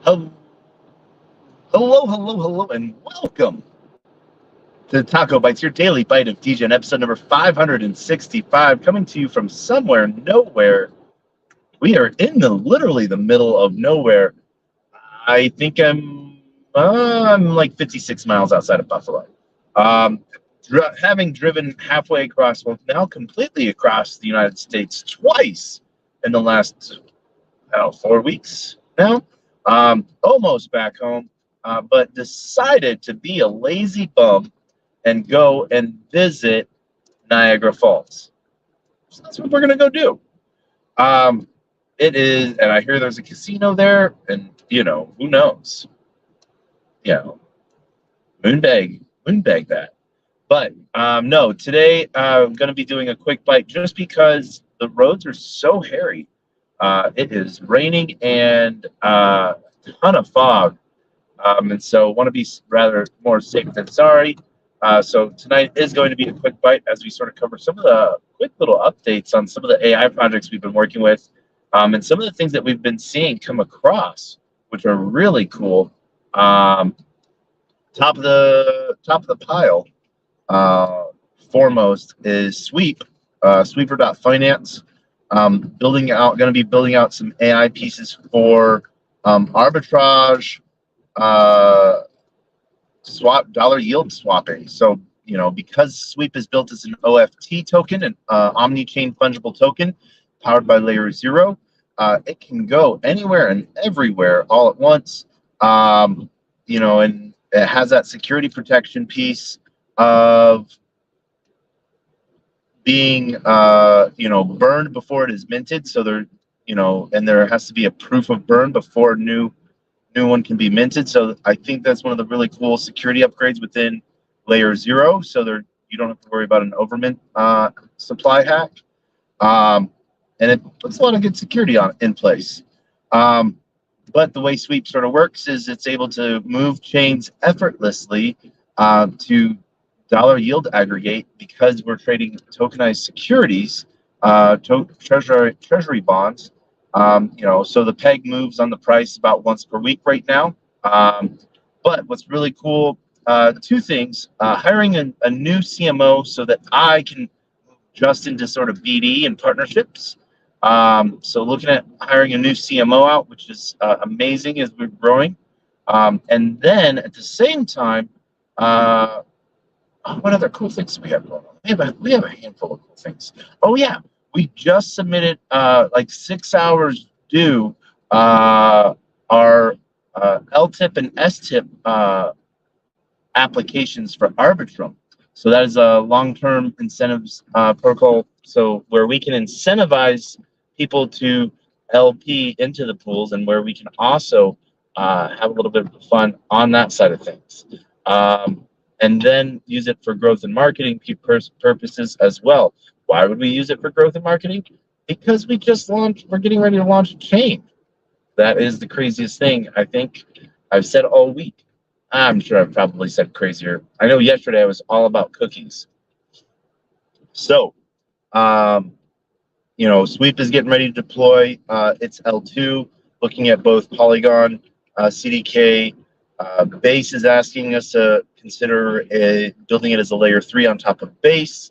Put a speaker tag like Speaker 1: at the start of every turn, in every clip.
Speaker 1: Hello, hello, and welcome to TacoBytes, your daily bite of Degen, episode number 565, coming to you from somewhere nowhere. We are in literally the middle of nowhere. I think I'm like 56 miles outside of Buffalo. Having driven halfway across, well, now completely across the United States twice in the last 4 weeks now, almost back home. But decided to be a lazy bum and go and visit Niagara Falls. So that's what we're going to go do. It is, and I hear there's a casino there, and, who knows? Moonbag that. But no, today I'm going to be doing a quick bite just because the roads are so hairy. It is raining and a ton of fog. And so want to be rather more safe than sorry. So tonight is going to be a quick bite as we sort of cover some of the quick little updates on some of the AI projects we've been working with, and some of the things that we've been seeing come across, which are really cool. Top of the pile, foremost is Sweep, Sweeper.finance. Going to be building out some AI pieces for arbitrage, dollar yield swapping. So, because Sweep is built as an OFT token, an omni-chain fungible token powered by Layer 0, it can go anywhere and everywhere all at once. And it has that security protection piece of being, burned before it is minted. So there, and there has to be a proof of burn before a new one can be minted. So I think that's one of the really cool security upgrades within Layer 0. So you don't have to worry about an overmint supply hack. And it puts a lot of good security in place. But the way Sweep sort of works is it's able to move chains effortlessly to dollar yield aggregate because we're trading tokenized securities, treasury bonds. So the peg moves on the price about once per week right now. But what's really cool, two things: hiring a new CMO so that I can just into sort of BD and partnerships. So looking at hiring a new CMO out, which is amazing as we're growing. And then at the same time, what other cool things do we have going on? We have a handful of cool things. Oh yeah, we just submitted like 6 hours due our LTIP and STIP applications for Arbitrum. So that is a long-term incentives protocol. So where we can incentivize people to LP into the pools, and where we can also have a little bit of fun on that side of things. And then use it for growth and marketing purposes as well. Why would we use it for growth and marketing? Because we're getting ready to launch a chain. That is the craziest thing I think I've said all week. I'm sure I've probably said crazier. I know yesterday I was all about cookies. So, Sweep is getting ready to deploy its L2, looking at both Polygon, CDK. Base is asking us to consider building it as a layer 3 on top of Base.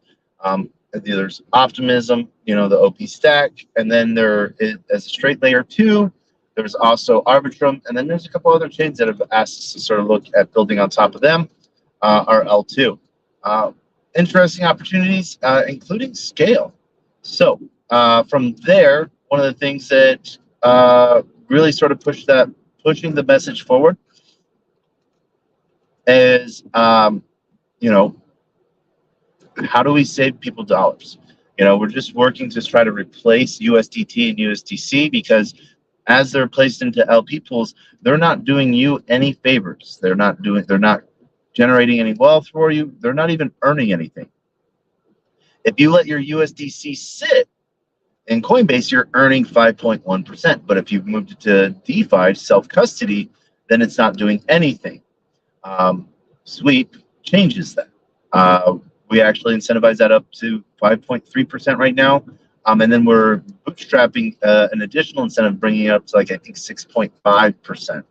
Speaker 1: There's Optimism, the OP stack, and then there is, as a straight layer 2, there's also Arbitrum, and then there's a couple other chains that have asked us to sort of look at building on top of them, our L2. Interesting opportunities, including scale. So from there, one of the things that really sort of pushing the message forward is, how do we save people dollars? We're just working to try to replace USDT and USDC because as they're placed into LP pools, they're not doing you any favors. They're not generating any wealth for you. They're not even earning anything. If you let your USDC sit in Coinbase, you're earning 5.1%. But if you've moved it to DeFi, self-custody, then it's not doing anything. Sweep changes that. We actually incentivize that up to 5.3% right now. And then we're bootstrapping an additional incentive, bringing it up to I think 6.5%.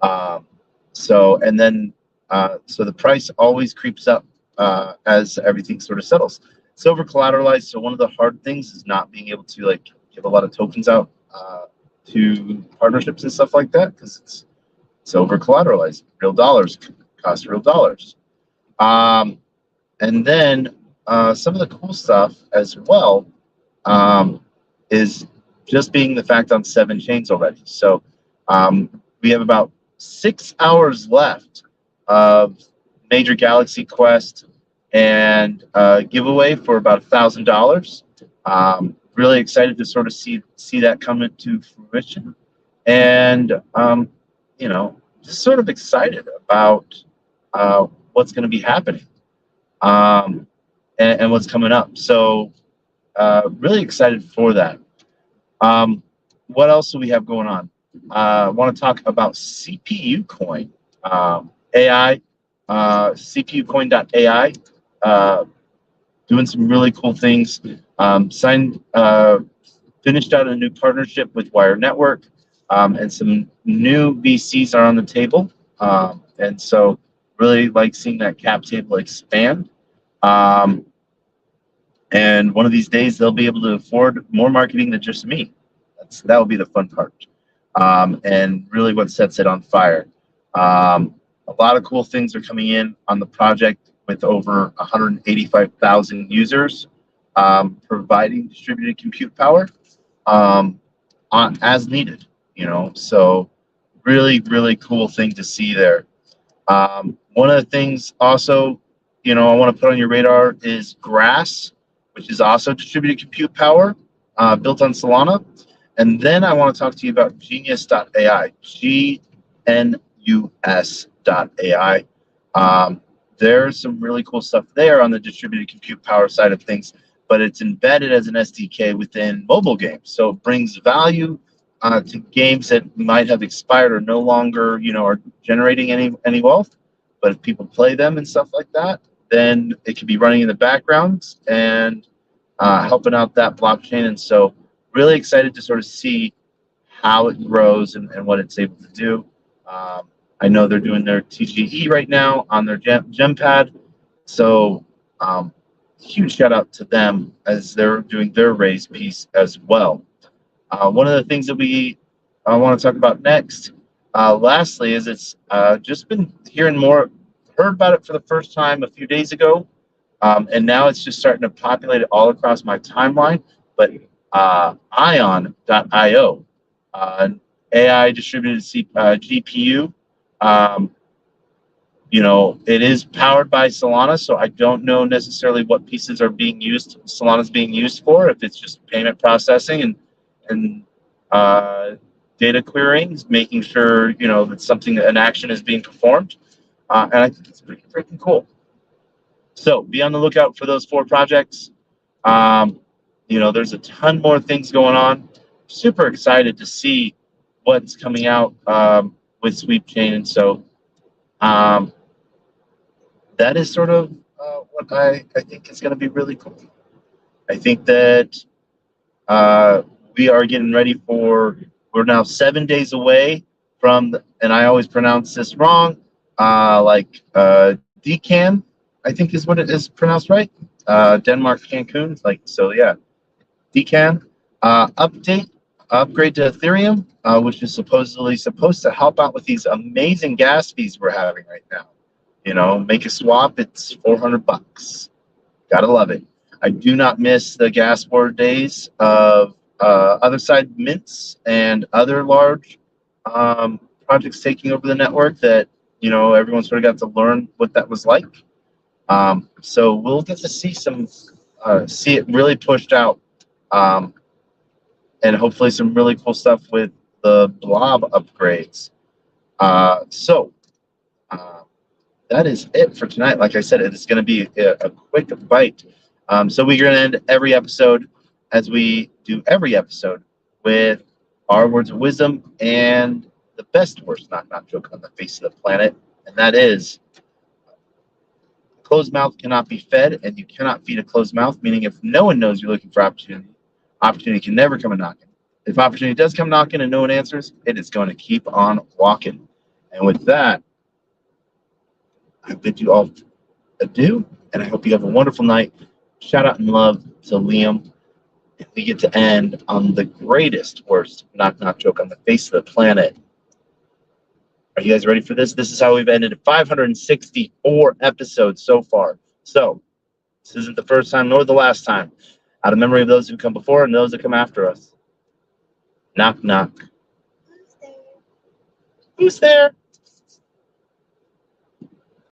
Speaker 1: And then so the price always creeps up as everything sort of settles. It's over collateralized, so one of the hard things is not being able to like give a lot of tokens out to partnerships and stuff like that, because it's over collateralized. Real dollars cost real dollars. And then some of the cool stuff as well is just being the fact on 7 chains already. So we have about 6 hours left of major Galaxy Quest and giveaway for about $1,000. Really excited to sort of see that come into fruition, and you know, just sort of excited about what's going to be happening and what's coming up. So really excited for that. What else do we have going on? I want to talk about CPU Coin, AI, CPUcoin.ai, doing some really cool things. Finished out a new partnership with Wire Network, and some new VCs are on the table. And so really like seeing that cap table expand. And one of these days they'll be able to afford more marketing than just me. That will be the fun part. And really what sets it on fire. A lot of cool things are coming in on the project with over 185,000 users, providing distributed compute power as needed, you know. So really, really cool thing to see there. One of the things also, you know, I want to put on your radar is Grass, which is also distributed compute power built on Solana. And then I want to talk to you about Genius.ai, GNUS.ai. There's some really cool stuff there on the distributed compute power side of things, but it's embedded as an SDK within mobile games. So it brings value to games that might have expired or no longer, you know, are generating any wealth. But if people play them and stuff like that, then it can be running in the background and helping out that blockchain. And so really excited to sort of see how it grows and what it's able to do. I know they're doing their TGE right now on their GemPad. So huge shout out to them as they're doing their raise piece as well. One of the things that we want to talk about next, lastly, is it's just been heard about it for the first time a few days ago. And now it's just starting to populate it all across my timeline. But Ion.io, an AI distributed GPU. You know, it is powered by Solana, so I don't know necessarily what pieces are being used. Solana's being used for, if it's just payment processing and data querying, making sure, you know, that an action is being performed. And I think it's pretty freaking cool. So be on the lookout for those 4 projects. You know, there's a ton more things going on. Super excited to see what's coming out with Sweep Chain. And so that is sort of what I think is going to be really cool. I think that we are getting ready we're now 7 days away from, and I always pronounce this wrong, Degen, I think is what it is pronounced right. Denmark, Cancun, so yeah. Degen upgrade to Ethereum, which is supposedly supposed to help out with these amazing gas fees we're having right now. You know, make a swap, it's $400. Gotta love it. I do not miss the gas war days of other side mints and other large projects taking over the network that, you know, everyone sort of got to learn what that was like. So we'll get to see see it really pushed out, and hopefully some really cool stuff with the blob upgrades. That is it for tonight. Like I said, it is going to be a quick bite. So we're going to end every episode, as we do every episode, with our words of wisdom and the best words, not joke, on the face of the planet, and that is, a closed mouth cannot be fed, and you cannot feed a closed mouth, meaning if no one knows you're looking for opportunity can never come a knocking. If opportunity does come knocking and no one answers, it is going to keep on walking. And with that, I bid you all adieu, and I hope you have a wonderful night. Shout out and love to Liam. And we get to end on the greatest, worst knock knock joke on the face of the planet. Are you guys ready for this? This is how we've ended 564 episodes so far. So, this isn't the first time nor the last time. Out of memory of those who come before and those that come after us. Knock, knock.
Speaker 2: Who's there?
Speaker 1: Who's there?